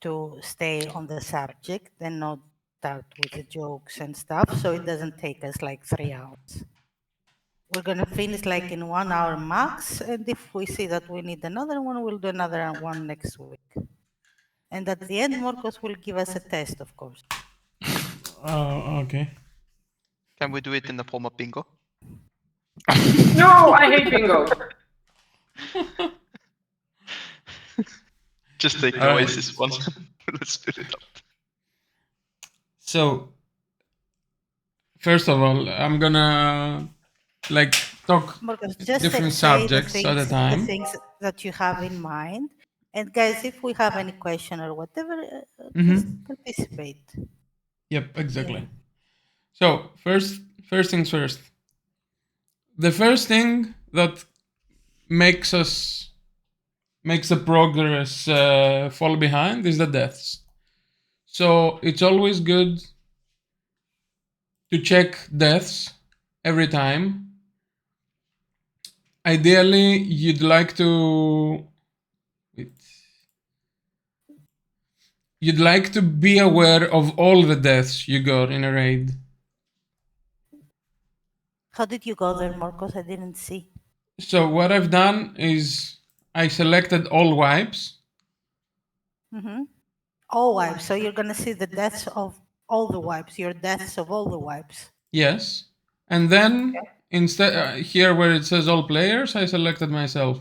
to stay on the subject and not start with the jokes and stuff, so it doesn't take us like 3 hours. We're gonna finish like in 1 hour max, and if we see that we need another one, we'll do another one next week. And at the end, Marcos will give us a test, of course. Okay. Can we do it in the form of bingo? No, I hate bingo. Just take the Oasis one. Let's split it up. So, first of all, I'm gonna like talk Marcos, just different say subjects the at a time. The things that you have in mind. And guys, if we have any question or whatever, just participate. Yep, exactly. So first things first. The first thing that makes the progress fall behind is the deaths. So it's always good to check deaths every time. Ideally, you'd like to be aware of all the deaths you got in a raid. How did you go there, Marcos? I didn't see. So what I've done is I selected all wipes. All wipes. So you're gonna see the deaths of all the wipes. Your deaths of all the wipes. Yes. And then instead here where it says all players, I selected myself.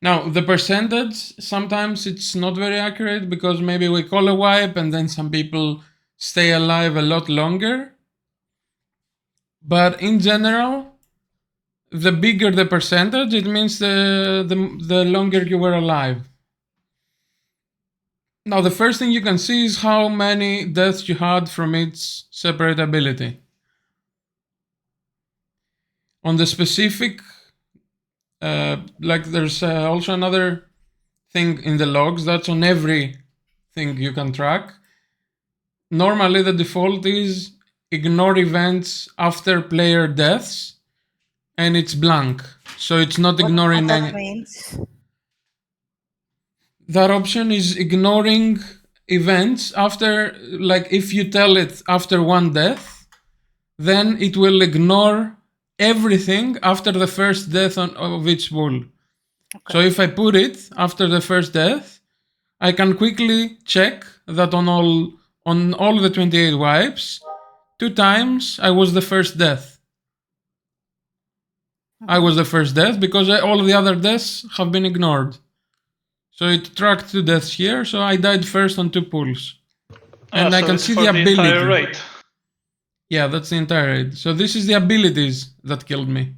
Now the percentage, sometimes it's not very accurate because maybe we call a wipe and then some people stay alive a lot longer. But in general, the bigger the percentage, it means the longer you were alive. Now the first thing you can see is how many deaths you had from each separate ability. On the specific, there's also another thing in the logs that's on every thing you can track. Normally the default is ignore events after player deaths, and it's blank, so it's not ignoring what any. That means? That option is ignoring events after, like if you tell it after one death, then it will ignore everything after the first death of each bull. Okay. So if I put it after the first death, I can quickly check that on all the 28 wipes, 2 times I was the first death. I was the first death because all the other deaths have been ignored. So it tracked 2 deaths here, so I died first on 2 pulls. And I can see the ability. Entire raid. Yeah, that's the entire raid. So this is the abilities that killed me.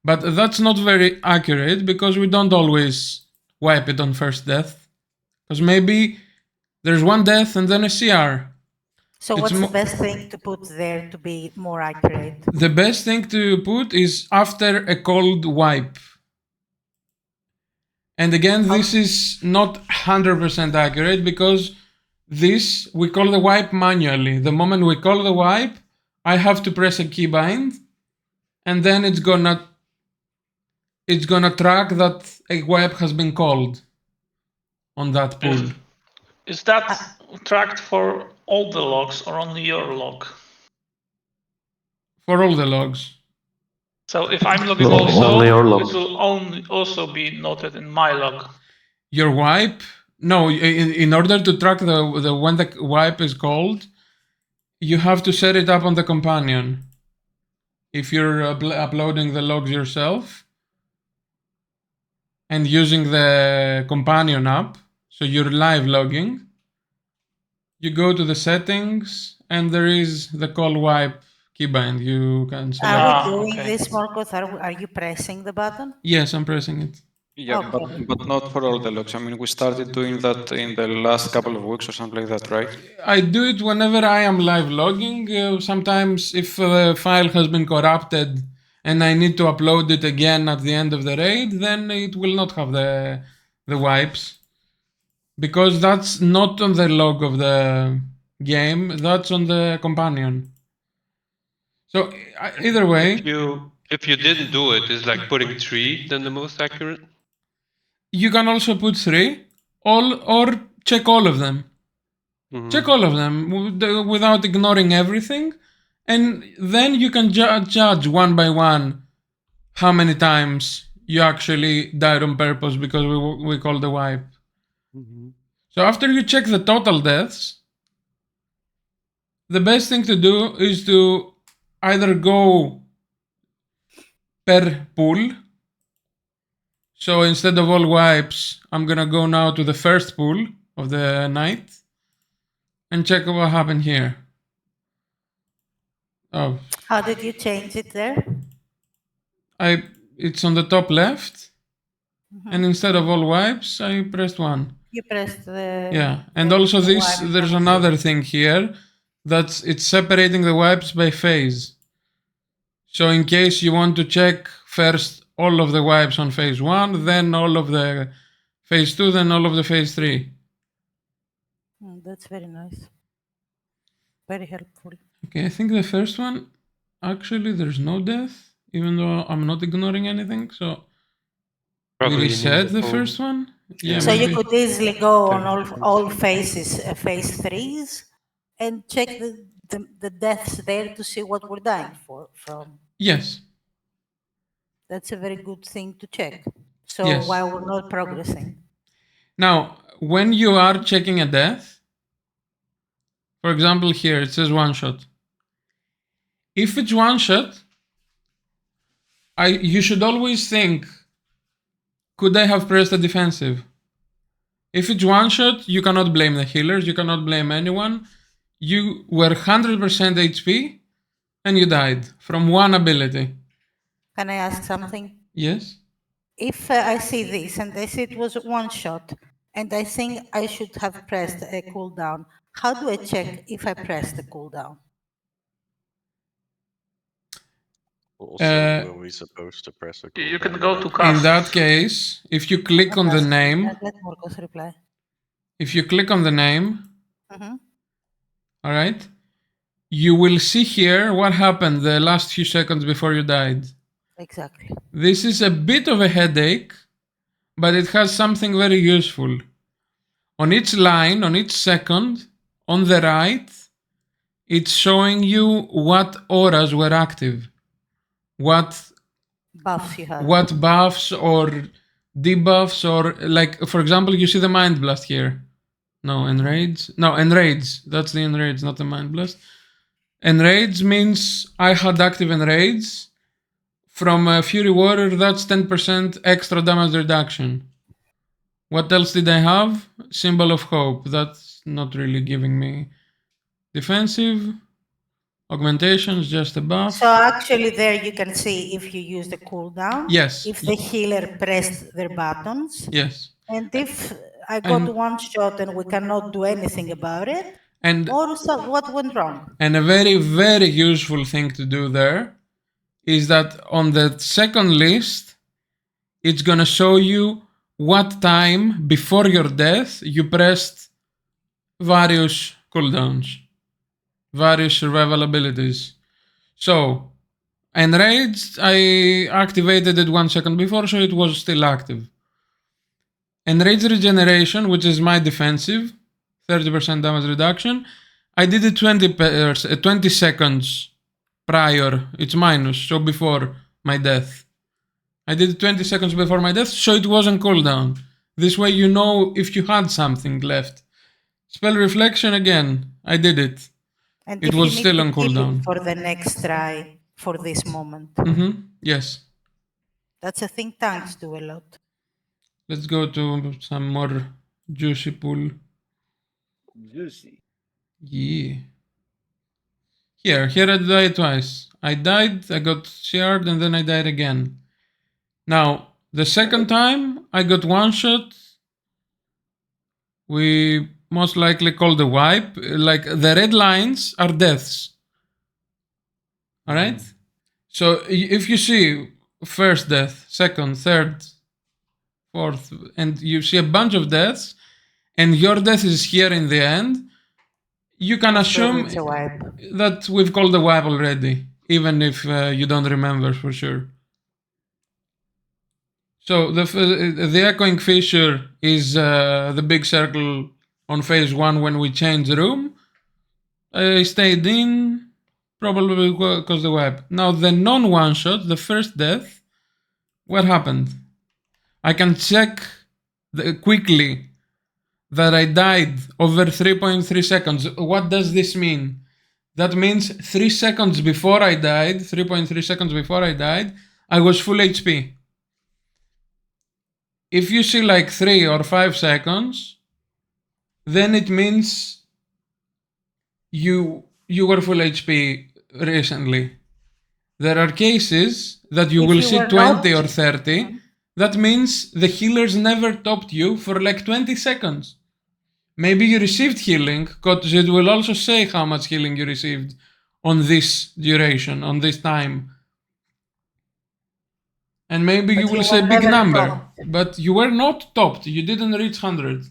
But that's not very accurate because we don't always wipe it on first death. Because maybe there's 1 death and then a CR. So what's the best thing to put there to be more accurate? The best thing to put is after a cold wipe. And again, this is not 100% accurate because this, we call the wipe manually. The moment we call the wipe, I have to press a keybind, and then it's gonna track that a wipe has been called on that pool. Is that tracked for all the logs or only your log? For all the logs. So if I'm logging also, it will also be noted in my log. Your wipe? No, in order to track when the wipe is called, you have to set it up on the companion. If you're uploading the logs yourself and using the companion app, so you're live logging, you go to the settings and there is the call wipe keybind. You can select. Are we doing this, Marcos? Are you pressing the button? Yes, I'm pressing it. Yeah, okay. but not for all the logs. I mean, we started doing that in the last couple of weeks or something like that, right? I do it whenever I am live logging. Sometimes if the file has been corrupted and I need to upload it again at the end of the raid, then it will not have the wipes. Because that's not on the log of the game, that's on the companion. So either way, if you didn't do it, is like putting 3 then the most accurate? You can also put 3, or check all of them. Check all of them without ignoring everything. And then you can judge one by one how many times you actually died on purpose because we call the wipe. So after you check the total deaths, the best thing to do is to either go per pool. So instead of all wipes, I'm gonna go now to the first pool of the night and check what happened here. Oh. How did you change it there? It's on the top left, and instead of all wipes, I pressed 1. You pressed the... Yeah, and also there's another thing here, it's separating the wipes by phase. So in case you want to check first all of the wipes on phase 1, then all of the phase 2, then all of the phase 3. That's very nice. Very helpful. Okay, I think the first one, actually there's no death, even though I'm not ignoring anything, so we reset the first one. Yeah, so maybe. You could easily go on all phases, phase 3s, and check the deaths there to see what we're dying from. Yes. That's a very good thing to check. So Yes. while we're not progressing. Now, when you are checking a death, for example, here it says one shot. If it's one shot, you should always think, could I have pressed a defensive? If it's one shot, you cannot blame the healers, you cannot blame anyone. You were 100% HP and you died from one ability. Can I ask something? Yes? If I see this and I see it was one shot and I think I should have pressed a cooldown, how do I check if I pressed the cooldown? Also, were we supposed to press a cooldown? You can go to In cast. that case, if you click on the name, Let Marcos reply. if you click on the name, Mhm. all right, you will see here what happened the last few seconds before you died. Exactly. This is a bit of a headache, but it has something very useful. On each line, on each second, on the right, it's showing you what auras were active. What Buffs you have. what buffs or debuffs, or like, for example, you see the Mind Blast here. No, Enrage. No, Enrage. That's the Enrage, not the Mind Blast. Enrage means I had active Enrage. From Fury Warrior, that's 10% extra damage reduction. What else did I have? Symbol of Hope. That's not really giving me defensive. Augmentations, just a buff. So actually there you can see if you use the cooldown. Yes. If the healer pressed their buttons. Yes. And if I got one shot and we cannot do anything about it, or what went wrong? And a very, very useful thing to do there is that on the second list, it's gonna show you what time before your death you pressed various cooldowns, various survival abilities. So, Enraged, I activated it 1 second before, so it was still active. Enraged Regeneration, which is my defensive, 30% damage reduction, I did it 20 seconds prior, it's minus, so before my death. I did it 20 seconds before my death, so it wasn't cooldown. This way you know if you had something left. Spell Reflection again, I did it. And it was still on cooldown. For the next try, for this moment. Yes. That's a think tanks do a lot. Let's go to some more juicy pool. Juicy. Yeah. Here I died twice. I died, I got CR'd, and then I died again. Now, the second time, I got one shot. We most likely call the wipe. Like, the red lines are deaths. Alright? So, if you see first death, second, third, fourth, and you see a bunch of deaths, and your death is here in the end, you can assume that we've called the wipe already, even if you don't remember for sure. So the echoing fissure is the big circle on phase 1 when we changed the room. I stayed in, probably because the wipe. Now the non-one shot, the first death, what happened? I can check quickly that I died over 3.3 seconds. What does this mean? That means 3 seconds before I died, 3.3 seconds before I died, I was full HP. If you see like 3 or 5 seconds, then it means you were full HP recently. There are cases that you will see 20 or 30. That means the healers never topped you for like 20 seconds. Maybe you received healing, because it will also say how much healing you received on this duration, on this time. And maybe you will say big number, but you were not topped. You didn't reach 100.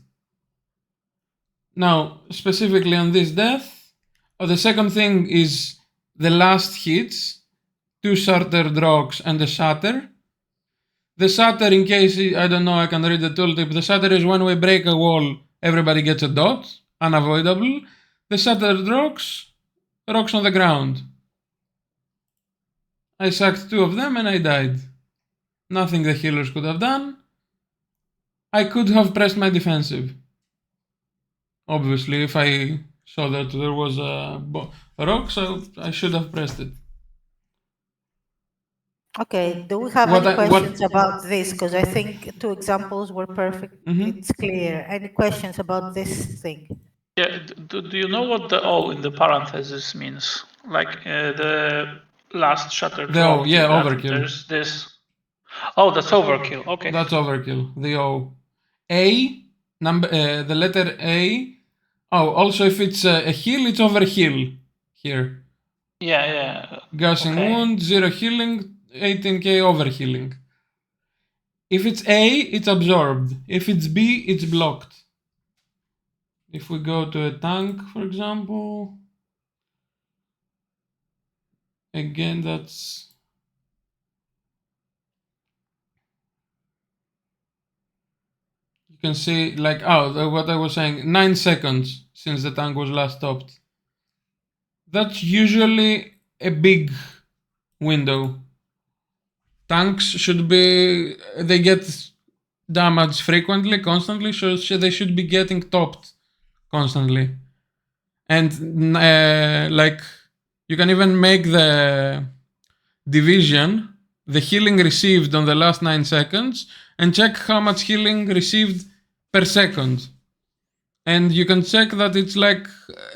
Now, specifically on this death, the second thing is the last hits, 2 shattered rocks and a shatter. The shatter, in case, I don't know, I can read the tooltip. The shatter is when we break a wall, everybody gets a dot, unavoidable. The shattered rocks on the ground. I sacked 2 of them and I died. Nothing the healers could have done. I could have pressed my defensive. Obviously, if I saw that there was a rock, so I should have pressed it. Okay, do we have any questions about this? Because I think 2 examples were perfect. It's clear. Any questions about this thing? Yeah, do you know what the O in the parenthesis means? Like the last shattered rock. Yeah, overkill. There's this. Oh, that's overkill. Okay. That's overkill. The O. A, the letter A. Oh, also if it's a heal, it's overheal here. Yeah. Gushing wound, 0 healing, 18k overhealing. If it's A, it's absorbed. If it's B, it's blocked. If we go to a tank, for example, again, that's... You can see, like, what I was saying, 9 seconds since the tank was last stopped. That's usually a big window. Tanks should be... They get damaged frequently, constantly, so they should be getting topped constantly. And like, you can even make the division, the healing received on the last 9 seconds, and check how much healing received per second. And you can check that it's like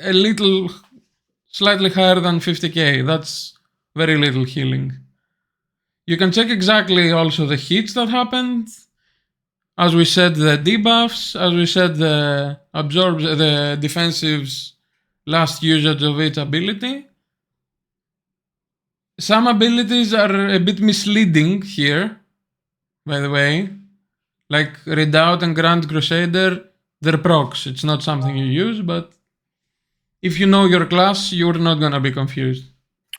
a little, slightly higher than 50k. That's very little healing. You can check exactly also the hits that happened. As we said, the debuffs, as we said, the absorbs, the defensive's last usage of each ability. Some abilities are a bit misleading here, by the way. Like Redoubt and Grand Crusader, they're procs. It's not something you use, but if you know your class, you're not gonna be confused.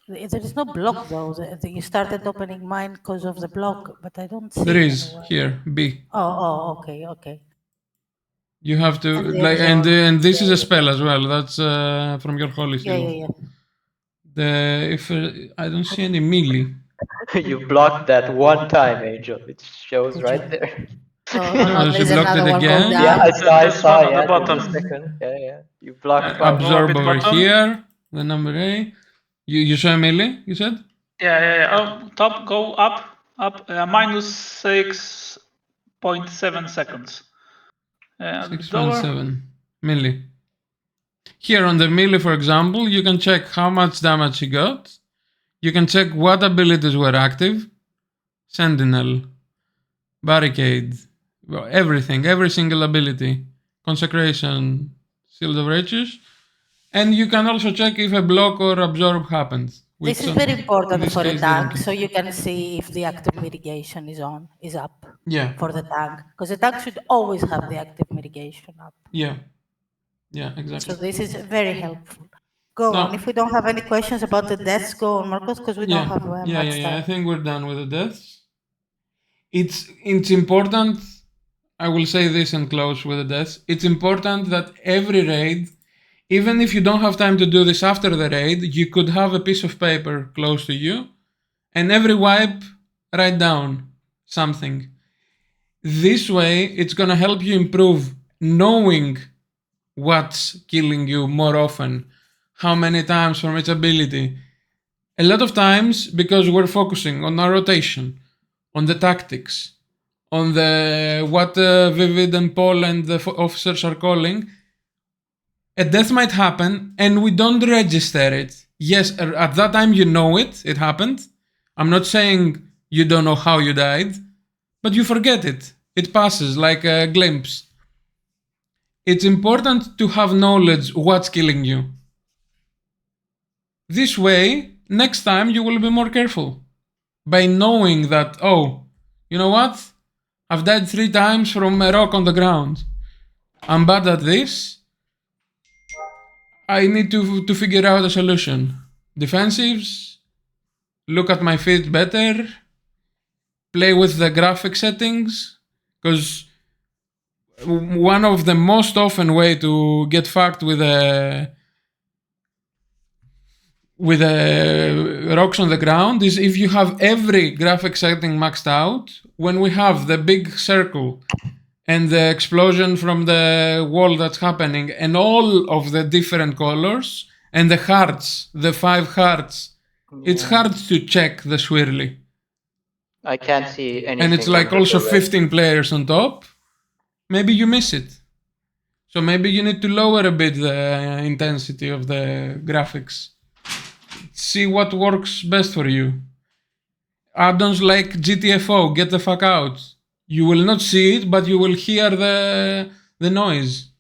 There is no block though. You started opening mine because of the block, but I don't see. There is here, B. Okay. You have to and this is a spell as well. That's from your holy seal. If I don't see any melee. You blocked that one time, Angel. It shows right there. Oh, she blocked it again. Yeah, I saw. Yeah, bottom. Yeah. You blocked Absorb over here. The number A. You saw melee, you said? Yeah. Top, go up, minus 6.7 seconds. 6.7 melee. Here on the melee, for example, you can check how much damage he got. You can check what abilities were active. Sentinel, Barricade, everything, every single ability. Consecration, Shield of Riches. And you can also check if a block or absorb happens. This is very important for a tank, so you can see if the active mitigation is up. Yeah. For the tank, because the tank should always have the active mitigation up. Yeah, exactly. So this is very helpful. Go on. If we don't have any questions about the deaths, go on, Marcos, because we don't have much time. I think we're done with the deaths. It's important, I will say this and close with the deaths. It's important that every raid, even if you don't have time to do this after the raid, you could have a piece of paper close to you, and every wipe, write down something. This way, it's gonna help you improve knowing what's killing you more often, how many times from each ability. A lot of times, because we're focusing on our rotation, on the tactics, on the what Vivid and Paul and the officers are calling, a death might happen and we don't register it. Yes, at that time you know it happened. I'm not saying you don't know how you died, but you forget it. It passes like a glimpse. It's important to have knowledge what's killing you. This way, next time you will be more careful. By knowing that, oh, you know what? I've died 3 times from a rock on the ground. I'm bad at this. I need to figure out a solution. Defensives, look at my feet better, play with the graphic settings, because one of the most often way to get fucked with rocks on the ground is if you have every graphic setting maxed out. When we have the big circle and the explosion from the wall that's happening and all of the different colors and the hearts, the 5 hearts, it's hard to check the swirly. I can't see anything. And it's like under also the red. 15 players on top. Maybe you miss it. So maybe you need to lower a bit the intensity of the graphics. See what works best for you. Add-ons like GTFO, get the fuck out. You will not see it, but you will hear the noise.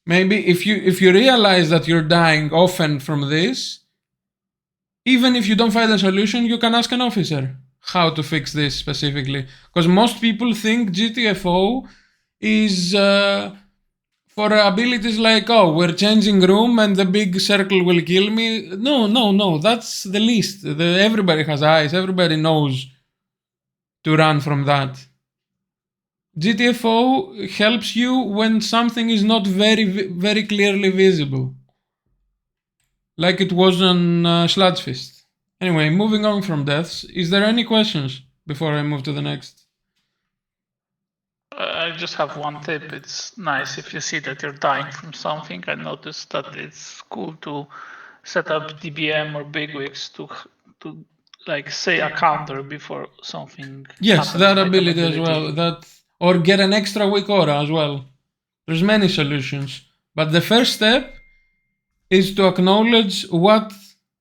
Maybe if you realize that you're dying often from this, even if you don't find a solution, you can ask an officer how to fix this specifically. Because most people think GTFO is for abilities like, oh, we're changing room and the big circle will kill me. No, that's the least. Everybody has eyes, everybody knows to run from that. GTFO helps you when something is not very clearly visible. Like it was on Sludgefist. Anyway, moving on from deaths, is there any questions before I move to the next? I just have one tip. It's nice if you see that you're dying from something. I noticed that it's cool to set up DBM or bigwigs to like say a counter before something. Yes, happens, that like an ability as well. Or get an extra weak aura as well. There's many solutions. But the first step is to acknowledge what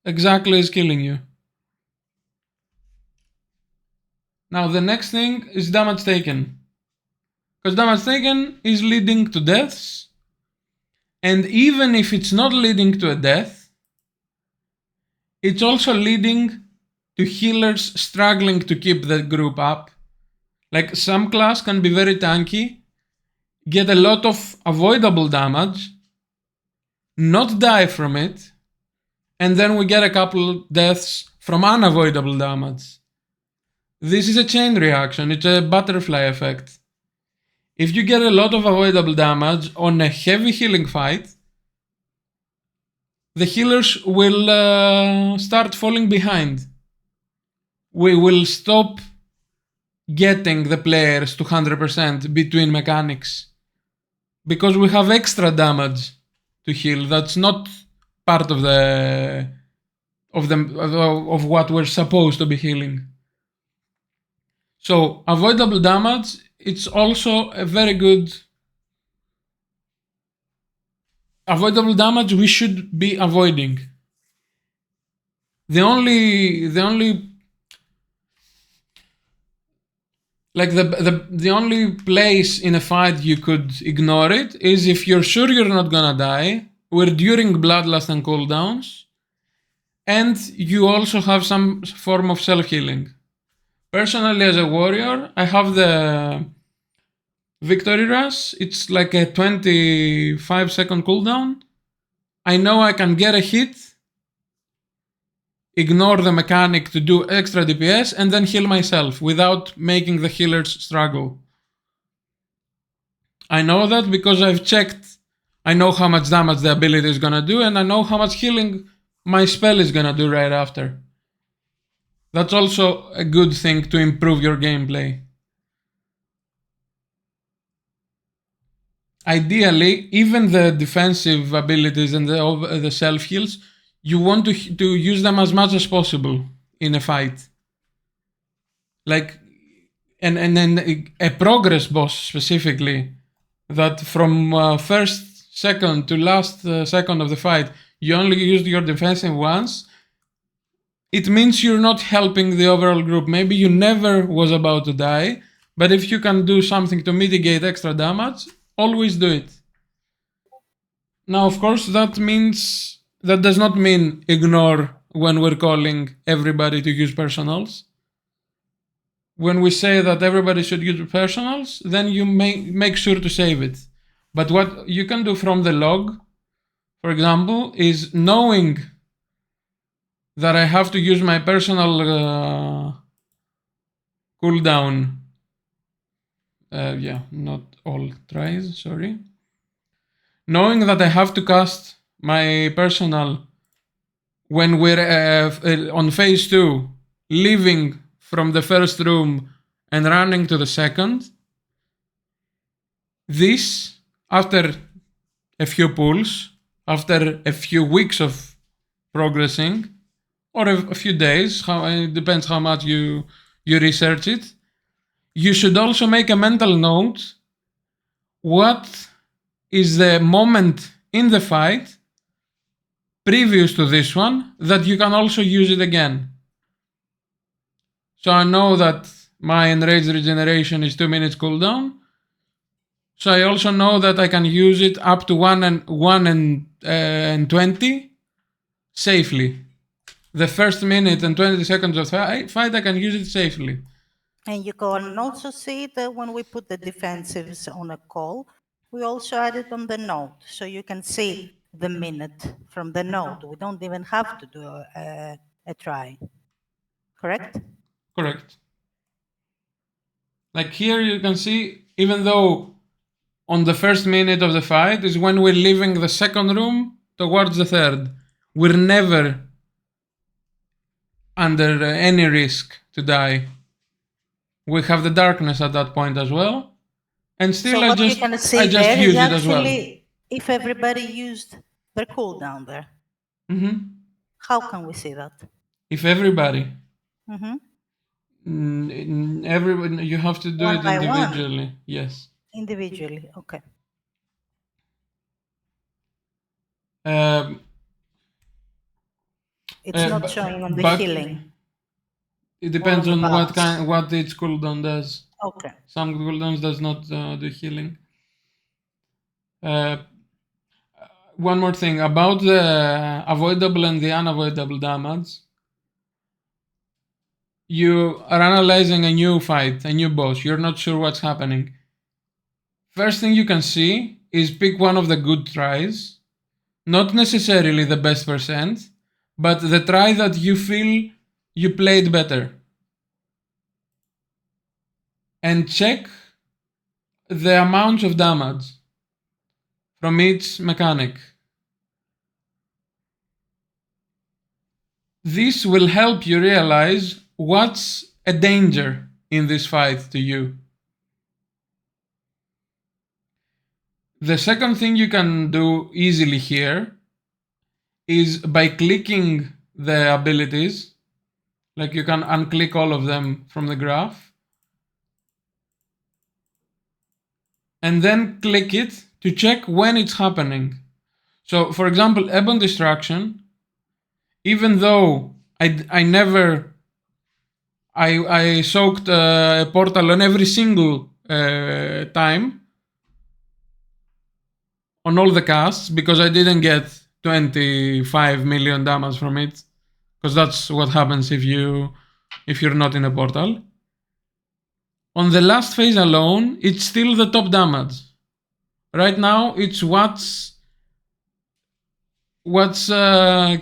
exactly is killing you. Now the next thing is damage taken. Because damage taken is leading to deaths. And even if it's not leading to a death, it's also leading to healers struggling to keep the group up. Like some class can be very tanky, get a lot of avoidable damage, not die from it, and then we get a couple deaths from unavoidable damage. This is a chain reaction, it's a butterfly effect. If you get a lot of avoidable damage on a heavy healing fight, the healers will start falling behind. We will stop getting the players to 100% between mechanics because we have extra damage to heal that's not part of of what we're supposed to be healing. So avoidable damage, it's also a very good avoidable damage we should be avoiding. The only place in a fight you could ignore it is if you're sure you're not gonna die, we're during bloodlust and cooldowns, and you also have some form of self-healing. Personally, as a warrior, I have the Victory Rush. It's like a 25-second cooldown. I know I can get a hit, ignore the mechanic to do extra DPS, and then heal myself without making the healers struggle. I know that because I've checked. I know how much damage the ability is gonna do, and I know how much healing my spell is gonna do right after. That's also a good thing to improve your gameplay. Ideally, even the defensive abilities and the self heals, you want to use them as much as possible in a fight. Like, and then a progress boss specifically, that from first second to last second of the fight, you only used your defensive once. It means you're not helping the overall group. Maybe you never was about to die, but if you can do something to mitigate extra damage, always do it. Now, of course, that does not mean ignore when we're calling everybody to use personals. When we say that everybody should use personals, then you make sure to save it. But what you can do from the log, for example, is knowing that I have to use my personal cooldown. Not all tries, sorry. Knowing that I have to cast my personal when we're on phase 2, leaving from the first room and running to the second. This, after a few pulls, after a few weeks of progressing, or a few days, it depends how much you research it, you should also make a mental note what is the moment in the fight previous to this one that you can also use it again. So I know that my enraged regeneration is 2 minutes cooldown. So I also know that I can use it up to 1 and 20 safely. The first minute and 20 seconds of fight, I can use it safely. And you can also see that when we put the defensives on a call, we also add it on the node. So you can see the minute from the node. We don't even have to do a try. Correct? Correct. Like here you can see, even though on the first minute of the fight is when we're leaving the second room towards the third. We're never under any risk to die. We have the darkness at that point as well. And still so I what just, you can see I just there use is it as well. actually if everybody used their cooldown there. Mm-hmm. How can we see that? If everybody. Mm-hmm. Everybody, you have to do One it by individually. one? Yes. Individually, okay. It's not showing on the healing. It depends on on the what each cooldown does. Okay. Some cooldowns does not do healing. One more thing about the avoidable and the unavoidable damage. You are analyzing a new fight, a new boss. You're not sure what's happening. First thing you can see is pick one of the good tries. Not necessarily the best percent, but the try that you feel you played better. And check the amount of damage from each mechanic. This will help you realize what's a danger in this fight to you. The second thing you can do easily here is by clicking the abilities, like you can unclick all of them from the graph, and then click it to check when it's happening. So, for example, Ebon Distraction, even though I soaked a portal on every single time on all the casts because I didn't get 25 million damage from it, because that's what happens if you're not in a portal. On the last phase alone, it's still the top damage. Right now, it's what's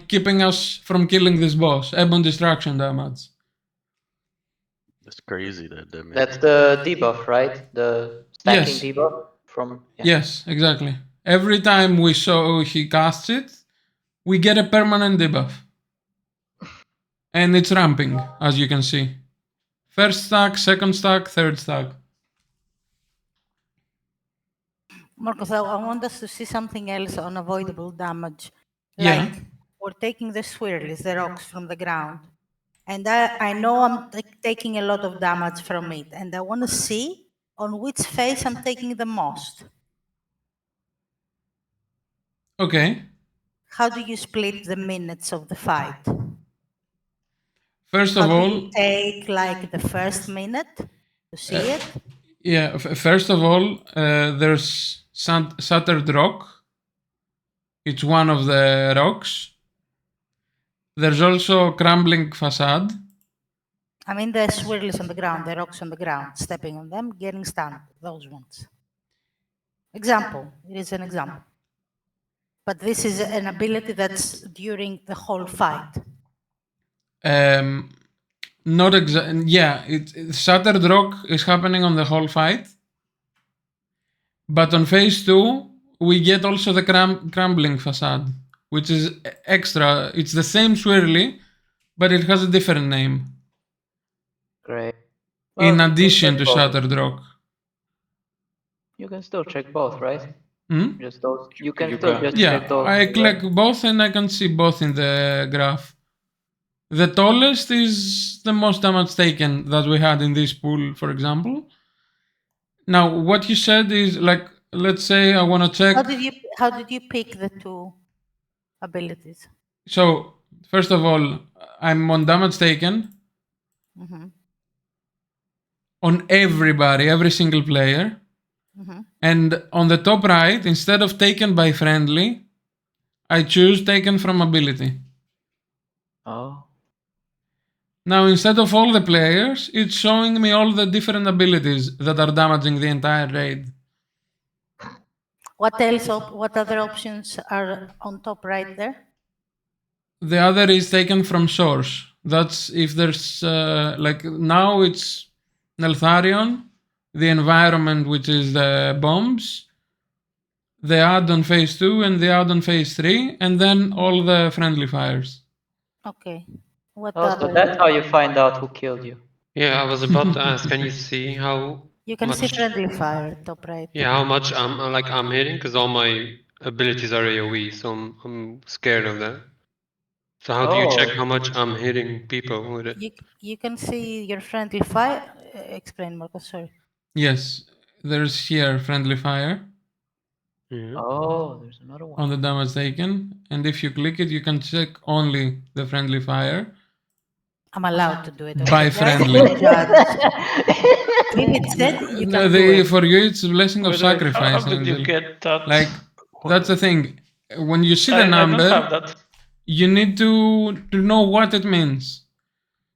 keeping us from killing this boss. Ebon Distraction damage. That's crazy. That That's the debuff, right? The stacking Yes. debuff. from. Yeah. Yes, exactly. Every time we saw he casts it, we get a permanent debuff. And it's ramping, as you can see. First stack, second stack, third stack. Marcos, I want us to see something else on avoidable damage. Yeah. Like, we're taking the swirlies, the rocks from the ground. And I know I'm taking a lot of damage from it. And I want to see on which phase I'm taking the most. Okay. How do you split the minutes of the fight? First How of do all, you take like the first minute to see it? yeah. First of all, there's Shattered Rock. It's one of the rocks. There's also Crumbling Facade. I mean the swirlies on the ground, the rocks on the ground, stepping on them, getting stunned, those ones. Example, it is an example. But this is an ability that's during the whole fight. Not exactly. Yeah, Shattered Rock is happening on the whole fight. But on phase 2, we get also the Crumbling Facade, which is extra. It's the same swirly, but it has a different name. Great. In Well, addition to both. Shattered Rock. You can still check both, right? Hmm? Just those. You can You still can. just Yeah, check those. I click both and I can see both in the graph. The tallest is the most damage taken that we had in this pool, for example. Now, what you said is like, let's say I want to check. How did you pick the two abilities? So, first of all, I'm on damage taken on everybody, every single player. And on the top right, instead of taken by friendly, I choose taken from ability. Oh. Now, instead of all the players, it's showing me all the different abilities that are damaging the entire raid. What else? What other options are on top right there? The other is taken from source. That's if there's like now it's Neltharion, the environment, which is the bombs, the add on phase 2 and the add on phase 3, and then all the friendly fires. Okay. What Oh, so that's how you find out who killed you. Yeah, I was about to ask. Can you see how You can much? see friendly fire top right. Yeah, how much I'm hitting? Because all my abilities are AOE, so I'm scared of that. So how do you check how much I'm hitting people with it? You can see your friendly fire. Explain, Marcos. Sorry. Yes, there's here friendly fire. Yeah. Oh, there's another one. On the damage taken, and if you click it, you can check only the friendly fire. I'm allowed to do it. By Okay, friendly. If it said you can do it. For you, it's a blessing of sacrifice. How did you get that? Like, that's the thing. When you see the I don't number, have that. you need to know what it means.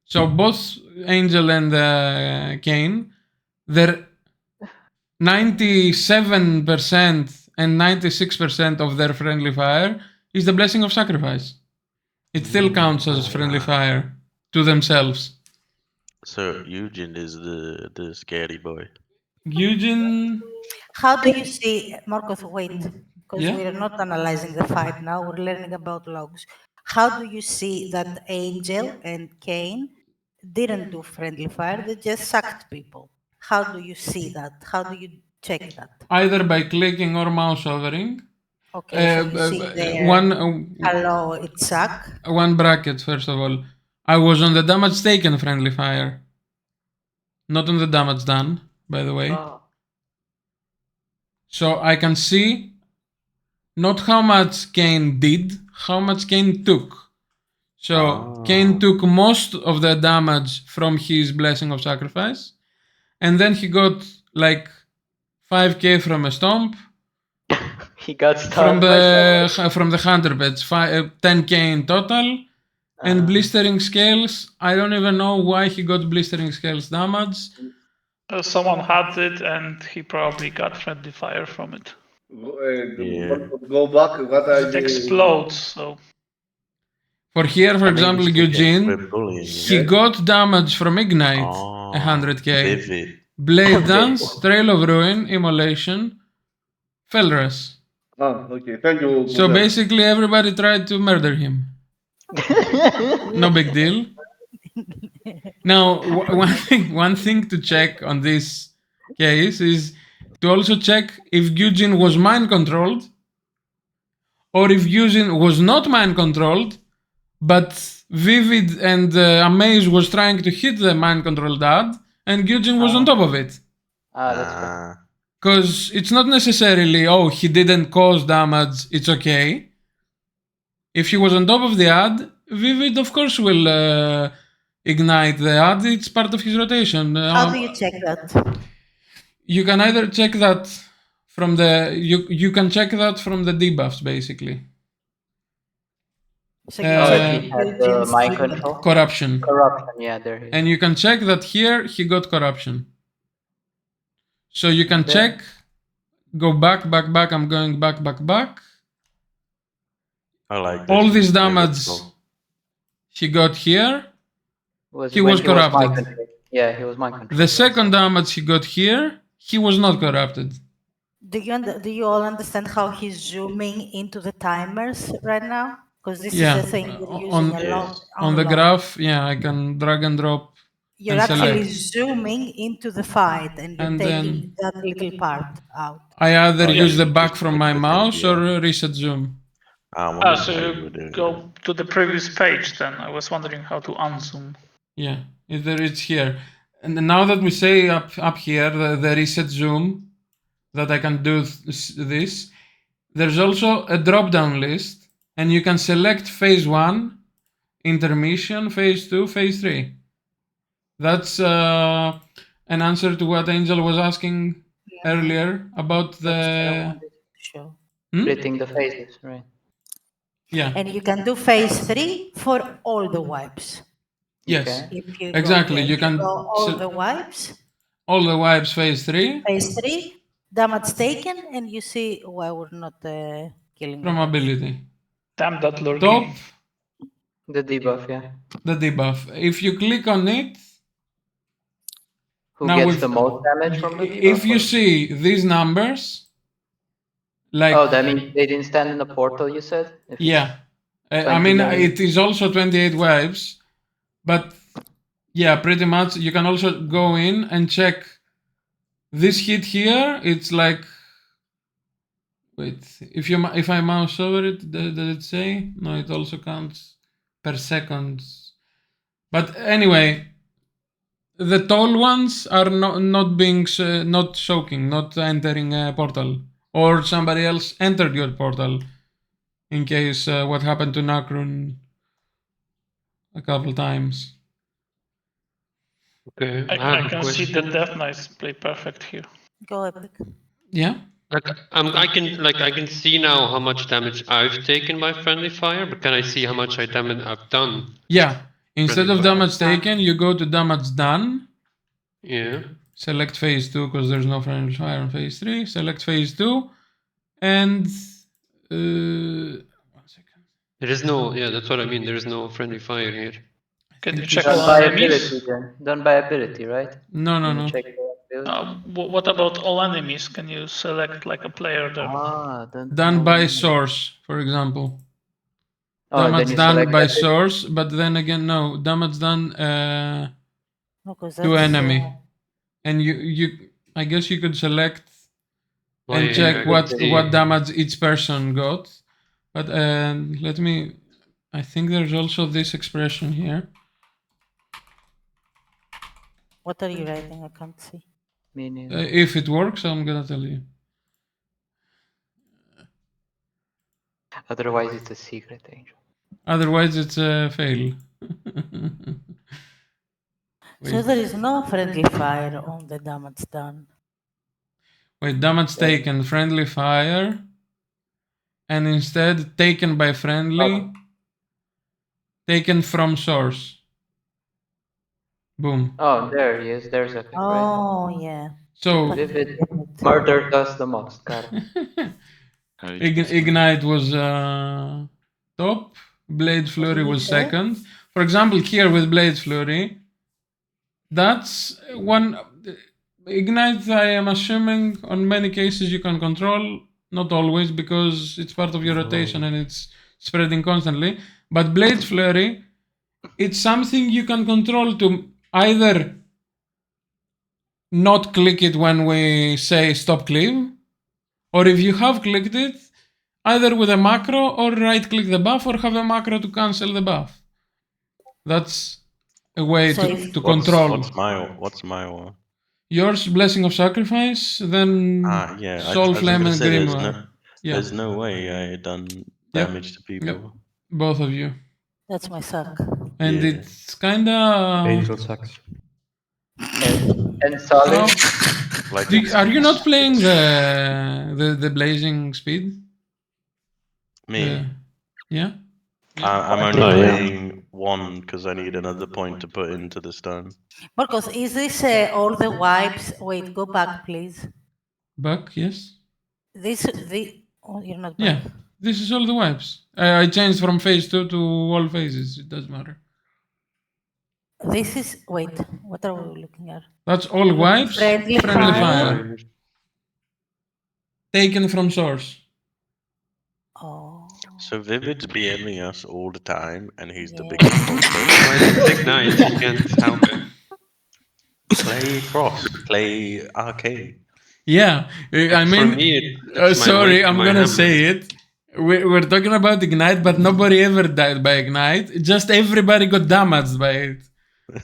So both Angel and Cain, they're 97% and 96% of their friendly fire is the blessing of sacrifice. It still counts as friendly fire to themselves. So Eugen is the scary boy. Eugen. How do you see, Marcos, wait, because Yeah? we are not analyzing the fight now, we're learning about logs. How do you see that Angel and Cain didn't do friendly fire, they just sucked people? How do you see that? How do you check that? Either by clicking or mouse hovering. Okay, so you see there, hello, it suck. One bracket, first of all. I was on the damage taken friendly fire. Not on the damage done, by the way. Oh. So I can see not how much Cain did, how much Cain took. So Cain took most of the damage from his blessing of sacrifice, and then he got like 5k from a stomp. He got stunned from the hunter badge, 10k in total, and blistering scales. I don't even know why he got blistering scales damage. Someone had it, and he probably got friendly fire from it. Go back. What are It explodes. So. For here, for example, Eugene, he got damage from Ignite, 100k. Vivid. Blade Dance, Trail of Ruin, Immolation, Felras. Okay. Thank you. So Guzel. basically, everybody tried to murder him. No big deal. Now, one thing to check on this case is to also check if Eugene was mind controlled, or if Eugene was not mind controlled, but Vivid and Amaze was trying to hit the mind controlled dad, and Eugene was on top of it. That's fair. Because it's not necessarily, oh, he didn't cause damage, it's okay. If he was on top of the ad, Vivid, of course, will ignite the ad. It's part of his rotation. How do you check that? You can either check that from the you can check that from the debuffs, basically. So you Oh, check he had Eugene's mind trigger. control. Corruption. Corruption, yeah, there he is. And you can check that here he got corruption. So you can check, go back. I'm going back. I like All this Very damage cool. he got here, he when was corrupted. mind controlled. Yeah, he was mind controlled. The second damage he got here, he was not corrupted. Do you all understand how he's zooming into the timers right now? Because this Yeah. is a thing we're using a lot. On the graph, yeah, I can drag and drop. You're and actually select. zooming into the fight and you're And taking then that little part out. I either yeah, use the you back just from click my the mouse thing, or reset zoom. So you go to the previous page then. I was wondering how to unzoom. Yeah, it's here. And now that we say up here, the reset zoom, that I can do this, there's also a drop-down list, and you can select phase 1, intermission, phase 2, phase 3. That's an answer to what Angel was asking earlier about the... Sure. Splitting the phases, right? Yeah. And you can do phase 3 for all the wipes. Yes, If you exactly. You can go all the wipes. All the wipes phase 3. Phase 3, damage taken, and you see why we're not killing From ability. Damn that Lord. Top. The debuff, yeah. The debuff. If you click on it, Who gets the most damage from the debuff? If you see these numbers, like... Oh, that means they didn't stand in the portal, you said? Yeah. I mean, it is also 28 wipes, but yeah, pretty much. You can also go in and check this hit here. It's like... Wait, if I mouse over it, does it say? No, it also counts per second. But anyway, the tall ones are not soaking, not entering a portal, or somebody else entered your portal. In case what happened to Nakrun a couple times. Okay, I can see the Death Knights play perfect here. Go Epic. Yeah. Like I can see now how much damage I've taken by friendly fire, but can I see how much damage I've done? Yeah. Instead of damage taken, you go to damage done. Yeah. Select phase 2 because there's no friendly fire on phase 3. Select phase 2, and 1 second. There is no. Yeah, that's what I mean. There is no friendly fire here. Can you check Done all by enemies? ability, then. Done by ability, right? No. Check the ability. What about all enemies? Can you select like a player there? Done by source, for example. Oh, damage then done by epic. source, but then again, no. Damage done to that's, enemy. And you I guess you could select and yeah, check I what can see. damage each person got. But let me... I think there's also this expression here. What are you writing? I can't see. If it works, I'm gonna tell you. Otherwise, it's a secret, Angel. Otherwise, it's a fail. So there is no friendly fire on the damage done. Wait, damage taken, friendly fire, and instead taken by friendly, taken from source. Boom. Oh, there he is. There's epic, right? Oh, yeah. So Vivid murdered us the most. Got it. Ignite was top. Blade Flurry was second. For example, here with Blade Flurry, that's one... Ignite, I am assuming, on many cases you can control. not always, because it's part of your rotation and it's spreading constantly. But Blade Flurry, it's something you can control to either not click it when we say stop cleave, or if you have clicked it, either with a macro or right click the buff or have a macro to cancel the buff. That's a way to control. What's my one? Yours, Blessing of Sacrifice, then Soul Flame and Grimoire. There's no way I done damage to people. Yep. Both of you. That's my suck. And it's kinda... Angel sucks. And Solid? Are you not playing the Blazing Speed? Me? Yeah? I'm only playing one because I need another point to put into the stone. Marcos, is this all the wipes? Wait, go back, please. Back, yes. Oh, you're not back. Yeah, this is all the wipes. I changed from phase 2 to all phases. It doesn't matter. This is... Wait, what are we looking at? That's all wipes. Friendly fire. Taken from source. Oh. So Vivid's BMing us all the time, and he's the biggest Why did Ignite? You can't help it. Play Frost, play Arcane. Yeah, I mean... For me, it's sorry, I'm my gonna hammer. say it. We're talking about Ignite, but nobody ever died by Ignite. Just everybody got damaged by it. But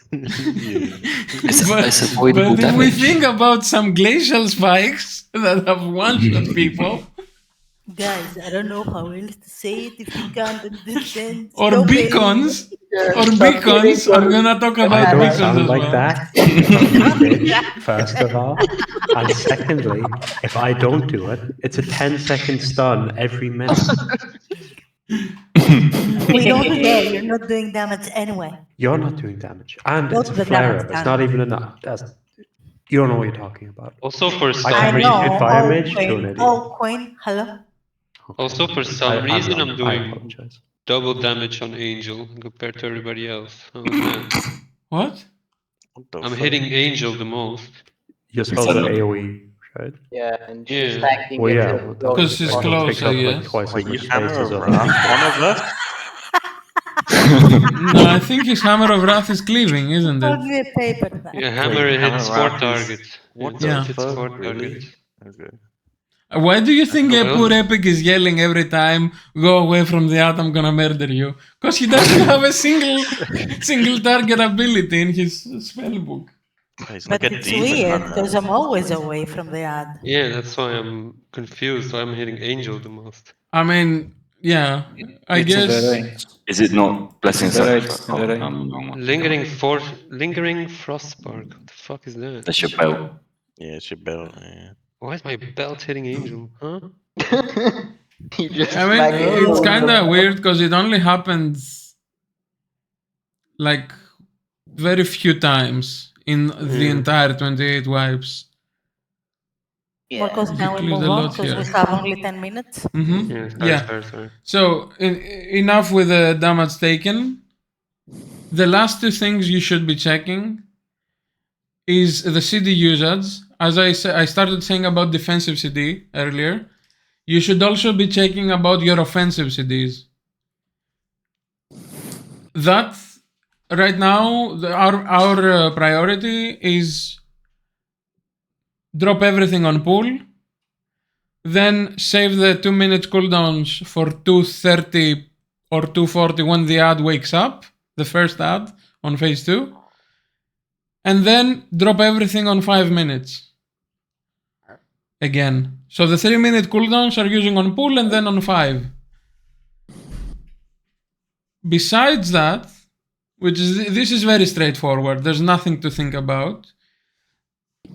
if we think about some glacial spikes that have one-shot people... Guys, I don't know how else to say it if you can't understand. Or beacons. I'm gonna talk about I don't beacons sound as like well. that. First of all. And secondly, if I don't do it, it's a 10-second stun every minute. We don't care. You're not doing damage anyway. You're not doing damage. And What's it's a the damage flare-up. It's not even enough. You don't know what you're talking about. Also for I some can I know. read fire mage to an idiot. Oh, Queen, hello. Also for some reason I'm I doing apologize. double damage on Angel compared to everybody else. How is that? What? I'm hitting Angel the most. You're supposed to AoE, right? Yeah, and she's Yeah. stacking Well, it. yeah. to well, go Because to she's the close, Takes I up like guess. twice as Wait, you much hammer space as of a... wrath, one of us? No, I think his Hammer of Wrath is cleaving, isn't I'll it? give you a paper then. Yeah, hammer Wait, hits hammer 4 wrath is- targets. What It the Yeah. hits fuck, 4 really? targets. Okay. Why do you think a Well- poor Epic is yelling every time, go away from the art, I'm gonna murder you? Because he doesn't have a single target ability in his spellbook. It's But like a it's demon weird hunter. because I'm always away from the ad. Yeah, that's why I'm confused. Why I'm hitting Angel the most. I mean, yeah, I guess... Is it not Blessing Sacrifice? Lingering Frostspark. What the fuck is that? That's your belt. Yeah, it's your belt. Yeah. Why is my belt hitting Angel? Huh? He just I mean, smacked it's it. kind of weird because it only happens like very few times in the entire 28 wipes. Marcos, can we Include move a on lot because we here. have only 10 minutes? Sorry. So, enough with the damage taken. The last two things you should be checking is the CD usage. As I started saying about defensive CD earlier, you should also be checking about your offensive CDs. That, right now, our priority is drop everything on pool, then save the 2 minute cooldowns for 2:30 or 2:40 when the ad wakes up, the first ad on phase 2, and then drop everything on 5 minutes. Again. So the 3 minute cooldowns are using on pool and then on 5. Besides that, this is very straightforward, there's nothing to think about.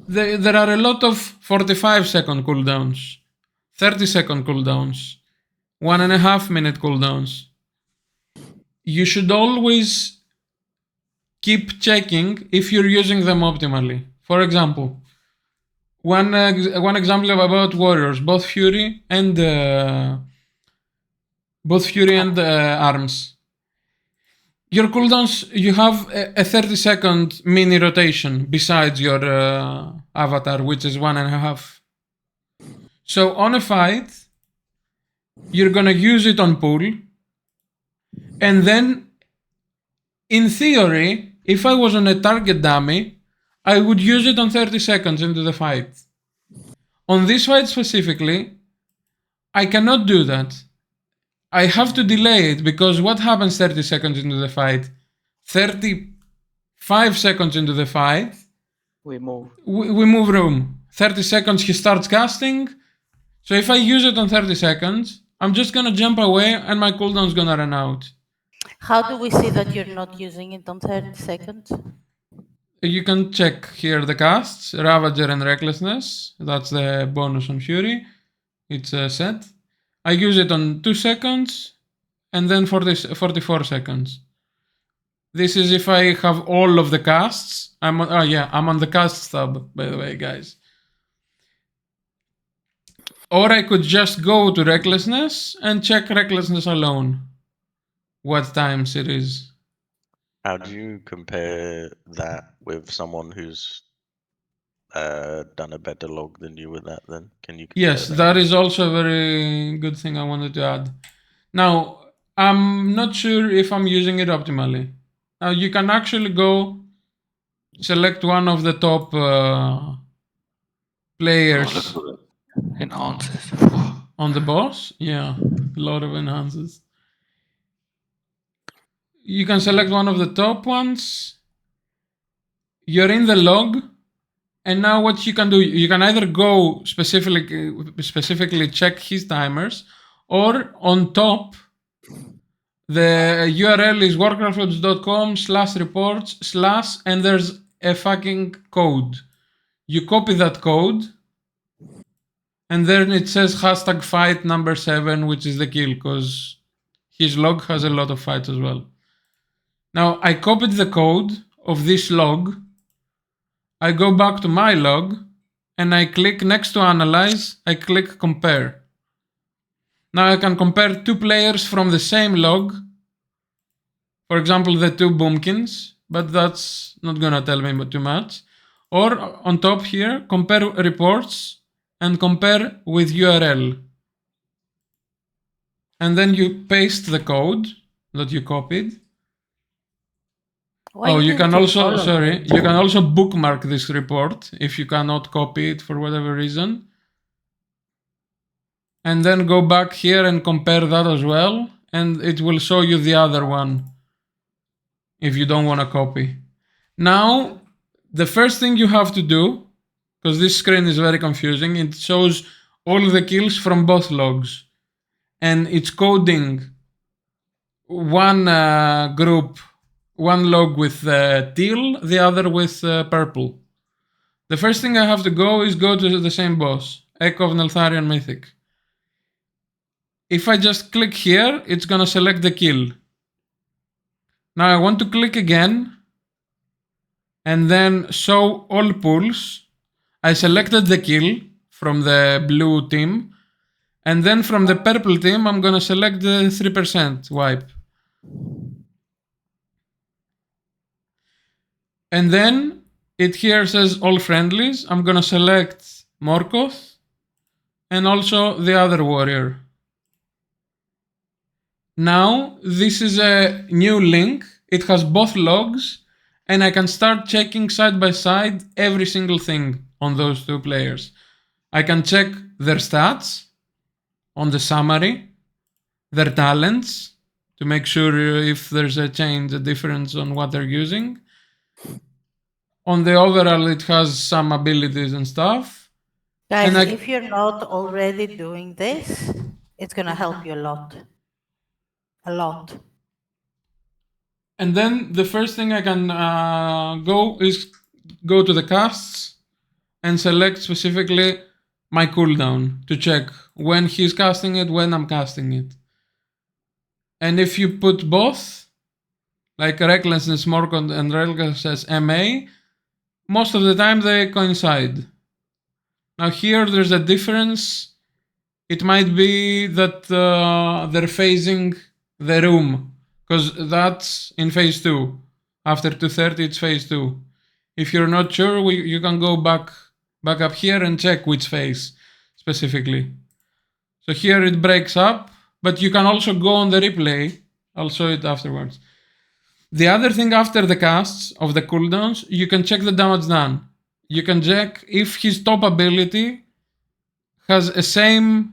There are a lot of 45-second cooldowns, 30-second cooldowns, 1.5 minute cooldowns. You should always keep checking if you're using them optimally. For example, one example about warriors, both Fury and arms. Your cooldowns, you have a 30-second mini rotation besides your avatar, which is 1.5. So on a fight, you're gonna use it on pool, and then, in theory, if I was on a target dummy, I would use it on 30 seconds into the fight. On this fight specifically, I cannot do that. I have to delay it, because what happens 30 seconds into the fight? 35 seconds into the fight, We move. we move room. 30 seconds he starts casting. So if I use it on 30 seconds, I'm just gonna jump away and my cooldown's gonna run out. How do we see that you're not using it on 30 seconds? You can check here the casts, Ravager and Recklessness. That's the bonus on Fury. It's set. I use it on 2 seconds and then 44 seconds. This is if I have all of the casts. I'm on the cast tab, by the way, guys. Or I could just go to Recklessness and check Recklessness alone. What times it is. How do you compare that with someone who's done a better log than you with that then? Can you compare Yes, that is also a very good thing I wanted to add. Now, I'm not sure if I'm using it optimally. Now, you can actually go select one of the top players. Enhances. On the boss? Yeah, a lot of enhances. You can select one of the top ones. You're in the log. And now what you can do, you can either go specifically check his timers, or on top, the URL is warcraftlogs.com/reports/ and there's a fucking code. You copy that code, and then it says #fight number 7, which is the kill, because his log has a lot of fights as well. Now, I copied the code of this log. I go back to my log, and I click next to analyze, I click compare. Now I can compare 2 players from the same log. For example, the 2 Boomkins, but that's not gonna tell me too much. Or on top here, compare reports and compare with URL. And then you paste the code that you copied. You can also bookmark this report if you cannot copy it for whatever reason. And then go back here and compare that as well, and it will show you the other one if you don't want to copy. Now, the first thing you have to do, because this screen is very confusing, it shows all the kills from both logs. And it's coding one group, one log with teal, the other with purple. The first thing I have to go is go to the same boss, Echo of Neltharion Mythic. If I just click here, it's gonna select the kill. Now I want to click again, and then show all pools. I selected the kill from the blue team, and then from the purple team, I'm gonna select the 3% wipe. And then it here says all friendlies. I'm gonna select Morkoth and also the other warrior. Now this is a new link. It has both logs, and I can start checking side by side every single thing on those 2 players. I can check their stats on the summary, their talents, to make sure if there's a change, a difference on what they're using. On the overall, it has some abilities and stuff. Guys, if you're not already doing this, it's gonna help you a lot. A lot. And then the first thing I can go to the casts and select specifically my cooldown to check when he's casting it, when I'm casting it. And if you put both, like Recklessness, Morkoth, and Recklessness MA, most of the time they coincide. Now here there's a difference. It might be that they're phasing the room, because that's in phase 2. After 2:30 it's phase 2. If you're not sure, you can go back up here and check which phase. specifically. So here it breaks up, but you can also go on the replay. I'll show it afterwards. The other thing after the casts of the cooldowns, you can check the damage done. You can check if his top ability has a same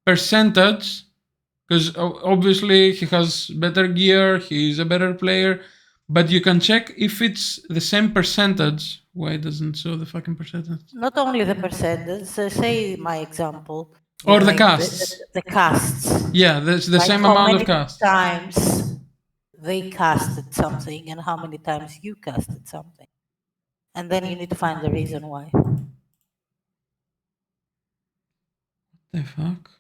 percentage, because obviously he has better gear, he's a better player, but you can check if it's the same percentage. Why doesn't show the fucking percentage? Not only the percentage, say my example. Or the like casts. The casts. Yeah, there's the Like same how amount many of casts. times they casted something and how many times you casted something. And then you need to find the reason why. The fuck?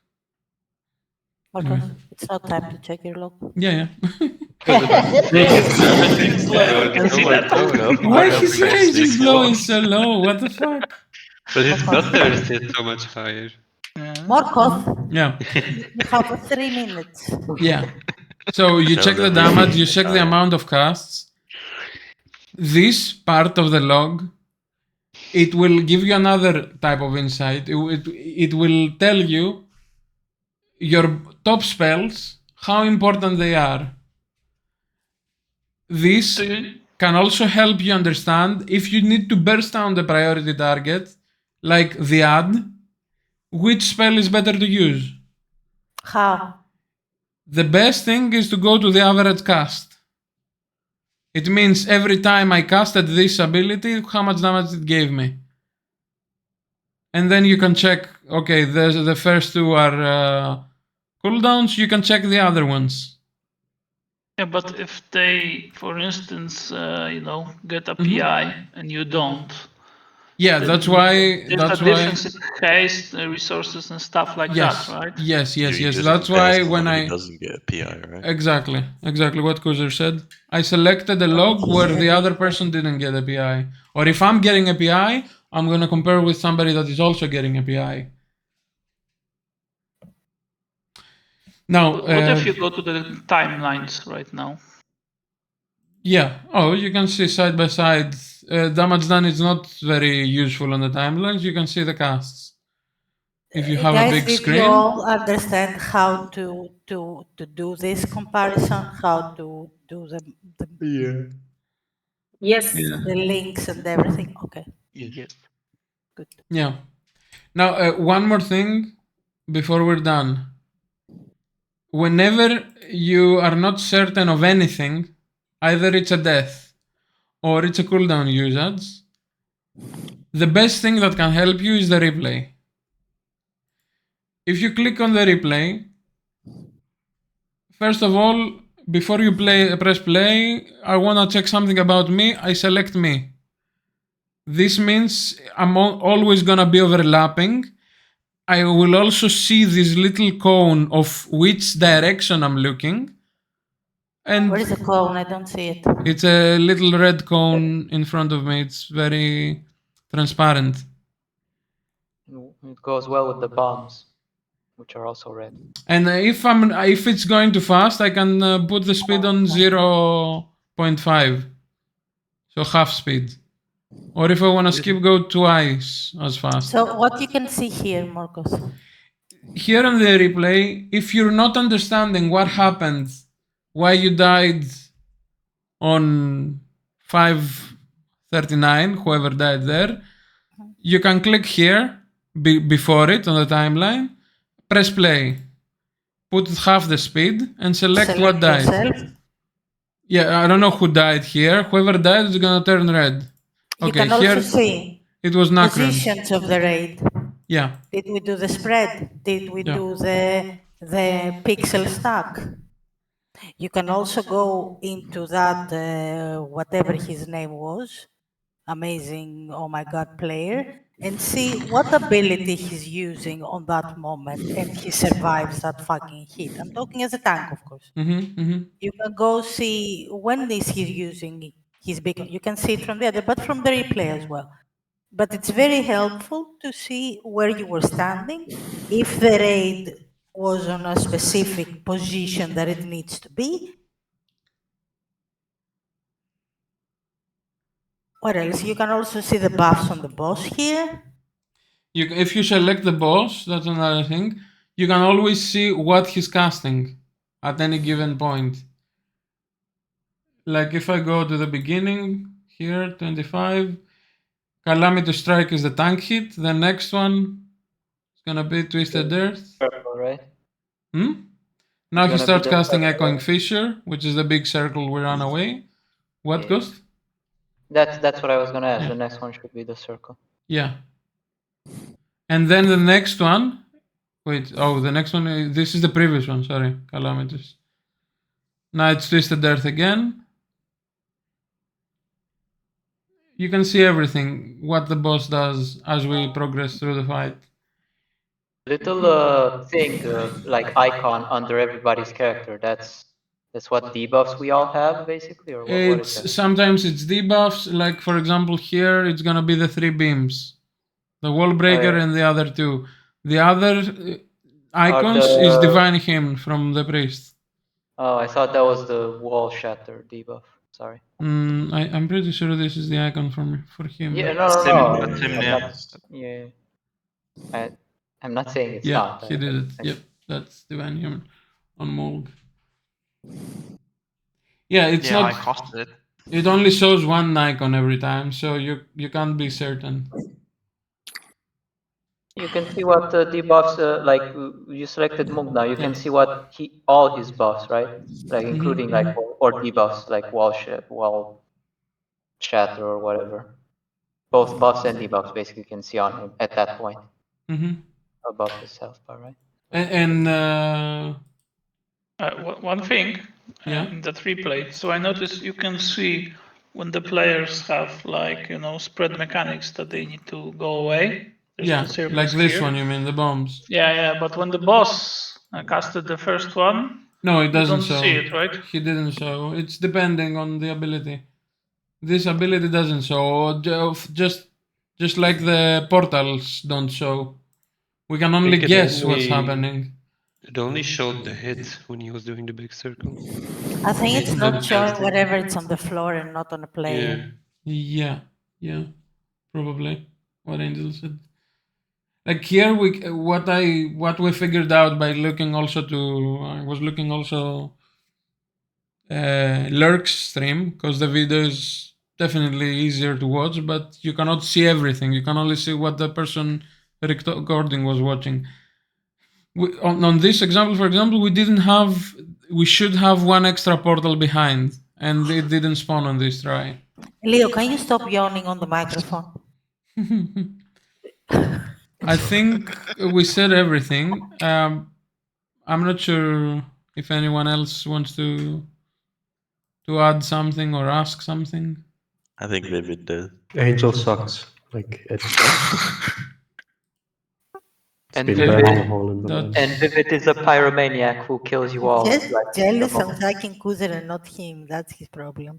Marcos, it's not time to check your log. Yeah. Why his raging blow is so low? What the fuck? But his bloodthirst is so much higher. Marcos, Yeah. you have 3 minutes. Yeah. So you Tell check the them damage, it's you check the time. amount of casts. This part of the log, it will give you another type of insight. It will tell you your top spells, how important they are. This can also help you understand if you need to burst down the priority target, like the ad, which spell is better to use. How? The best thing is to go to the average cast. It means every time I casted this ability, how much damage it gave me. And then you can check, okay, the first two are cooldowns, you can check the other ones. Yeah, but if they, for instance, get a PI and you don't. Yeah, that's why. There's a difference in haste, resources, and stuff like that, right? Yes. You just That's compare why someone when who I doesn't get a PI, right? exactly what Kuzer said. I selected a log where the other person didn't get a PI, or if I'm getting a PI, I'm gonna compare with somebody that is also getting a PI. Now, What if you go to the timelines right now? Yeah. Oh, you can see side by side. Damage done is not very useful on the timelines. You can see the casts. If you have Guys, a big did screen. you all understand how to do this comparison? How to do Yes. the links and everything? Okay. Yes. Good. Yeah. Now, one more thing before we're done. Whenever you are not certain of anything, either it's a death or it's a cooldown usage, the best thing that can help you is the replay. If you click on the replay, first of all, before you press play, I want to check something about me. I select me. This means I'm always going to be overlapping. I will also see this little cone of which direction I'm looking. And where is the cone? I don't see it. It's a little red cone in front of me. It's very transparent. It goes well with the bombs, which are also red. And if it's going too fast, I can put the speed on 0.5, so half speed. Or if I want to skip, go twice as fast. So what you can see here, Marcos? Here on the replay, if you're not understanding what happened, why you died on 539, whoever died there, you can click here before it on the timeline, press play, put half the speed, and select what died. Yourself. Yeah, I don't know who died here. Whoever died is gonna turn red. You Okay, can also here see it was Nacron. positions of the raid. Yeah. Did we do the spread? Did we Yeah. do the pixel stack? You can also go into that whatever his name was, amazing, oh my god, player, and see what ability he's using on that moment, and he survives that fucking hit. I'm talking as a tank, of course. You can go see when is he using his beacon. You can see it from the other, but from the replay as well. But it's very helpful to see where you were standing, if the raid was on a specific position that it needs to be. What else? You can also see the buffs on the boss here. if you select the boss, that's another thing. You can always see what he's casting at any given point. Like if I go to the beginning here, 25, Calamity Strike is the tank hit. The next one is gonna be Twisted Earth. Purple, right? Now he gonna be starts the casting purple, Echoing right? Fissure, which is the big circle we run away. What, Yeah. Ghost? That's what I was gonna ask. Yeah. The next one should be the circle. Yeah. And then the next one. Wait, the next one. This is the previous one. Sorry, Calamities. Now it's Twisted Earth again. You can see everything, what the boss does as we progress through the fight. Little thing, like icon under everybody's character. That's what debuffs we all have, basically, or what is that? Sometimes it's debuffs. Like for example, here it's gonna be the 3 beams, the wall breaker yeah. and the other 2. The other icons is Divine Hymn from the priest. Oh, I thought that was the wall shatter debuff. Sorry. I'm pretty sure this is the icon for him. Yeah, no. I'm not saying it's not. He did it. Yep, that's Divine Human on mold. Yeah, it's not. I costed it. It only shows one icon every time, so you can't be certain. You can see what debuffs, like you selected Mug now. You can see what all his buffs, right? Like including like or debuffs like wall shatter or whatever. Both buffs and debuffs basically you can see on him at that point. Above his health bar, right? One thing in that replay. So I noticed you can see when the players have like spread mechanics that they need to go away. There's like this one. You mean the bombs? Yeah. But when the boss casted the first one, no, it doesn't show. See it, right? He didn't show. It's depending on the ability. This ability doesn't show. Just like the portals don't show. We can only guess what's happening. It only showed the hit when he was doing the big circle. I think it's not showing whatever it's on the floor and not on a player. Yeah, probably what Angel said. Like here, what we figured out by looking also I was looking also Lurk's stream, because the video is definitely easier to watch, but you cannot see everything. You can only see what the person recording was watching. On this example, for example, we should have one extra portal behind, and it didn't spawn on this try. Leo, can you stop yawning on the microphone? I think we said everything. I'm not sure if anyone else wants to add something or ask something. I think Vivid does. Angel sucks. Like it's. And Vivid is a pyromaniac who kills you all. Just jealous of attacking Kuzer and not him. That's his problem.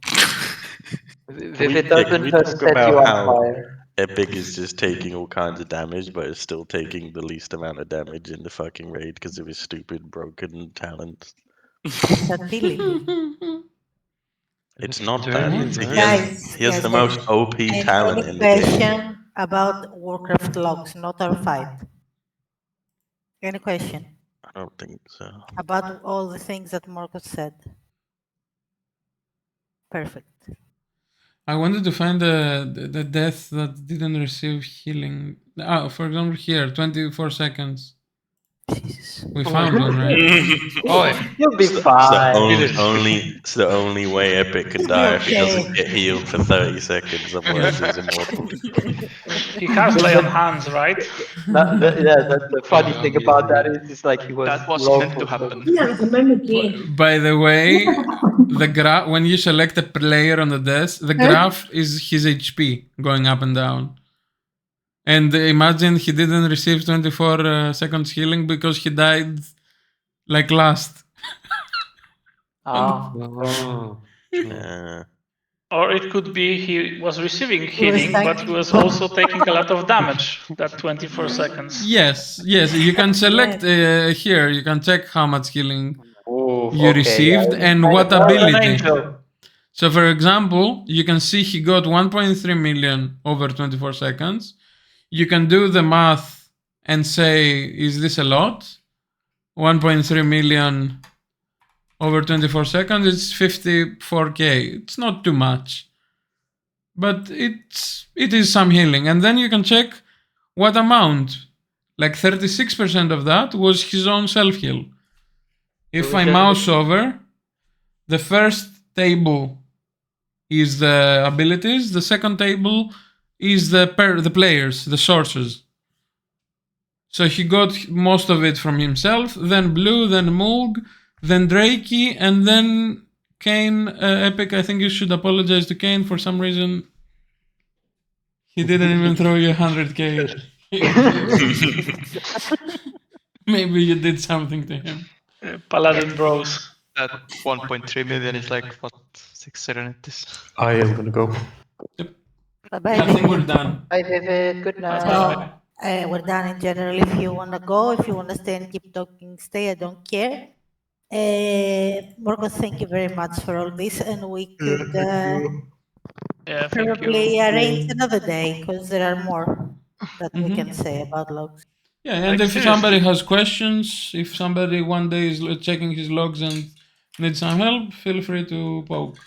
Vivid doesn't set you on fire. Epic is just taking all kinds of damage, but is still taking the least amount of damage in the fucking raid because of his stupid broken talent. It's not that. He has the most OP talent in the game. Question about Warcraftlogs, not our fight. Any question? I don't think so. About all the things that Marcus said. Perfect. I wanted to find the death that didn't receive healing. For example, here, 24 seconds. Jesus. We found one, right? You'll be fine. It's the only way Epic can die if he doesn't get healed for 30 seconds, otherwise he's immortal. He can't lay on hands, right? The funny thing about that is it's like he was. That was meant to happen. By the way, the graph, when you select a player on the desk, the graph is his HP going up and down. And imagine he didn't receive 24 seconds healing because he died like last. Or it could be he was receiving healing, but he was also taking a lot of damage, that 24 seconds. Yes, you can select here, you can check how much healing you received and what ability. So for example, you can see he got 1.3 million over 24 seconds. you can do the math and say, is this a lot? 1.3 million over 24 seconds, it's 54k. It's not too much, but it is some healing. And then you can check what amount. Like 36% of that was his own self-heal. If I mouse over, the first table is the abilities, the second table is the players, the sources. So he got most of it from himself, then Blue, then Mulg, then Drakey, and then Kane. Epic, I think you should apologize to Kane for some reason. He didn't even throw you 100k. Maybe you did something to him. Paladin bros. That 1.3 million is like what, 6 serenities? I am gonna go. Bye-bye, I think we're Vivid. done. Bye, Vivid. Good night. So, we're done in general. If you want to go, if you want to stay and keep talking, stay. I don't care. Marcos, thank you very much for all this. And we could Yeah, thank probably you. arrange another day because there are more that we can say about logs. Yeah, and Like, if somebody has questions, if somebody one day is checking his logs and needs some help, feel free to poke.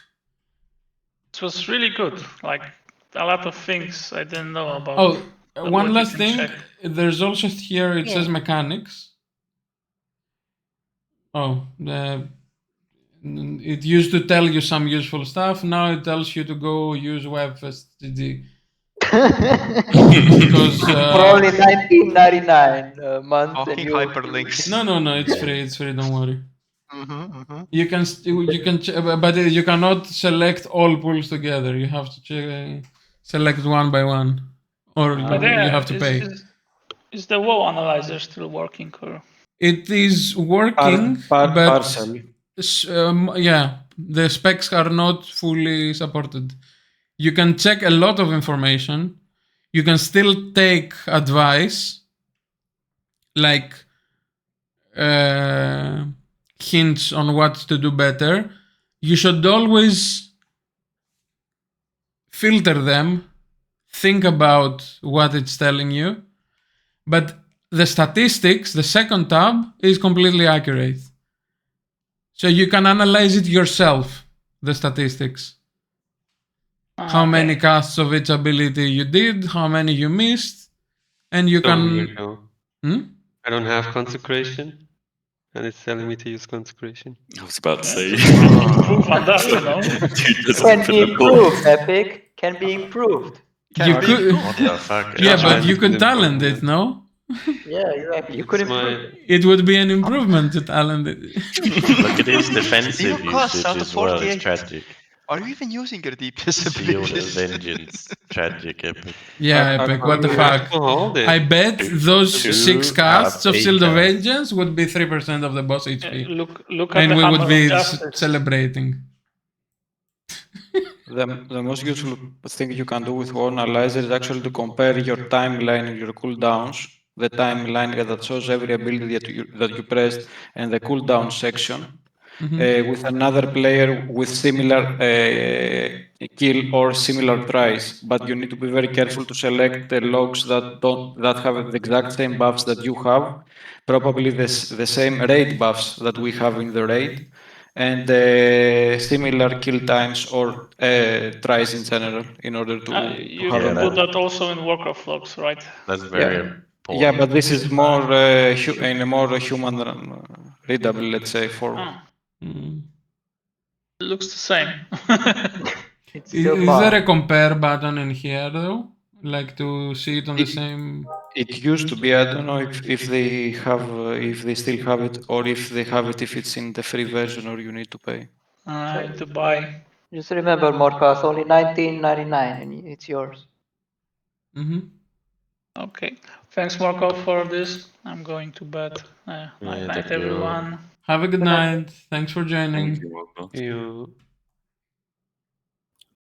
It was really good. Like a lot of things I didn't know about. Oh, what one you last can thing. check. There's also here, it says Yeah. mechanics. Oh, it used to tell you some useful stuff. Now it tells you to go use WebFSTD. Because For only 19.99 a month, and Fucking you hyperlinks. no, it's free. It's free. Don't worry. You can but you cannot select all pools together. You have to select one by one, or you have to pay. Is the WoW analyzer still working? Or? It is working, but Partial. yeah, the specs are not fully supported. You can check a lot of information. You can still take advice, like hints on what to do better. You should always filter them, think about what it's telling you, but the statistics, the second tab, is completely accurate. So you can analyze it yourself, the statistics. How many casts of each ability you did, how many you missed, and you can... I don't have consecration, and it's telling me to use consecration. I was about to say. Improve on that, you know. Can be improved, Epic. Can be improved. You could, What the fuck? yeah, but Judgment you is could an talent it, improvement. no? Yeah, exactly. You could It's improve my- it. It would be an improvement to talent it. Look at his defensive Zero cost usage out of as well. It's 48. tragic. Are you even using your DPS Shield of abilities? Vengeance. Tragic epic. Yeah, Epic, what the You have fuck? to hold it. I bet those Two 6 out casts of of 8 Shield of casts. Vengeance would be 3% of the boss HP. Look at And the we Hammer would of be Justice. celebrating. The most useful thing you can do with War Analyzer is actually to compare your timeline and your cooldowns, the timeline that shows every ability that you pressed and the cooldown section, with another player with similar kill or similar tries. But you need to be very careful to select the logs that have the exact same buffs that you have, probably the same raid buffs that we have in the raid, and similar kill times or tries in general in order to You have can a do more... that also in Warcraftlogs, right? That's very Yeah, important. but this is more in a more human readable, let's say, form. It looks the same. It's still Is there a fun. compare button in here though? Like to see it on the same... It used to be. I don't know if they have if they still have it, or if they have it if it's in the free version or you need to pay. I need to buy. Just remember, Morcas, only 19.99 and it's yours. Okay. Thanks, Marco, for this. I'm going to bed. Night, thank night, you. everyone. Have a good Good night. night. Thanks for joining. Thank you, Marco. You